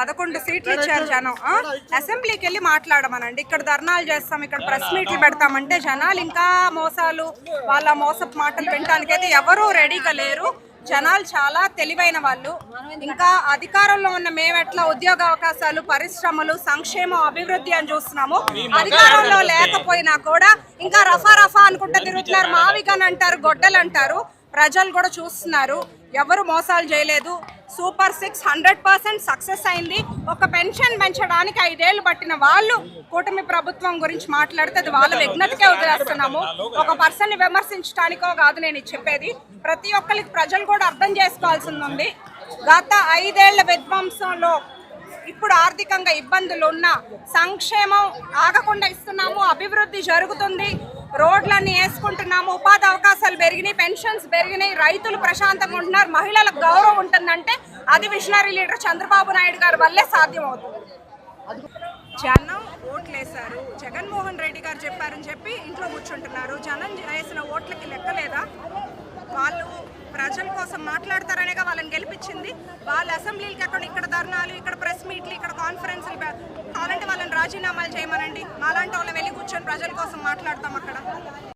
11 సీట్లు ఇచ్చారు జనం. అసెంబ్లీకి వెళ్ళి మాట్లాడమనండి. ఇక్కడ ధర్నాలు చేస్తాం, ఇక్కడ ప్రెస్ మీట్లు పెడతామంటే జనాలు ఇంకా మోసాలు వాళ్ళ మోసపు మాటలు వినడానికైతే ఎవరూ రెడీగా లేరు. జనాలు చాలా తెలివైన వాళ్ళు. ఇంకా అధికారంలో ఉన్న మేమెట్లా ఉద్యోగ అవకాశాలు, పరిశ్రమలు, సంక్షేమం, అభివృద్ధి అని చూస్తున్నాము. అధికారంలో లేకపోయినా కూడా ఇంకా రఫా రఫా అనుకుంటూ తిరుగుతున్నారు. మావిగన్ అంటారు, గొడ్డలు అంటారు. ప్రజలు కూడా చూస్తున్నారు, ఎవరు మోసాలు చేయలేదు. సూపర్ 6 100% సక్సెస్ అయింది. ఒక పెన్షన్ పెంచడానికి 5 ఏళ్ళు పట్టిన వాళ్ళు కూటమి ప్రభుత్వం గురించి మాట్లాడితే అది వాళ్ళ విఘ్నతకే వదిలేస్తున్నాము. ఒక పర్సన్ని విమర్శించడానికో కాదు నేను చెప్పేది. ప్రతి ఒక్కరికి ప్రజలు కూడా అర్థం చేసుకోవాల్సింది ఉంది. గత 5 ఏళ్ల విధ్వంసంలో ఇప్పుడు ఆర్థికంగా ఇబ్బందులు ఉన్న సంక్షేమం ఆగకుండా ఇస్తున్నాము, అభివృద్ధి జరుగుతుంది, రోడ్లన్నీ వేసుకుంటున్నాము, ఉపాధి అవకాశాలు పెరిగినాయి, పెన్షన్స్ పెరిగినాయి, రైతులు ప్రశాంతంగా ఉంటున్నారు, మహిళలకు గౌరవం ఉంటుందంటే అది విజనరీ లీడర్ చంద్రబాబు నాయుడు గారి వల్లే సాధ్యమవుతుంది. జనం ఓట్లేశారు, జగన్మోహన్ రెడ్డి గారు చెప్పారని చెప్పి ఇంట్లో కూర్చుంటున్నారు. జనం వేసిన ఓట్లకి లెక్కలేదా? వాళ్ళు ప్రజల కోసం మాట్లాడతారనేగా వాళ్ళని గెలిపించింది. వాళ్ళ అసెంబ్లీలకి ఇక్కడ ధర్నాలు, ఇక్కడ ప్రెస్ మీట్లు, ఇక్కడ కాన్ఫరెన్స్లు కావాలంటే వాళ్ళని రాజీనామాలు చేయమనండి. మాలాంటి వాళ్ళని వెళ్ళి కూర్చొని ప్రజల కోసం మాట్లాడతాం అక్కడ.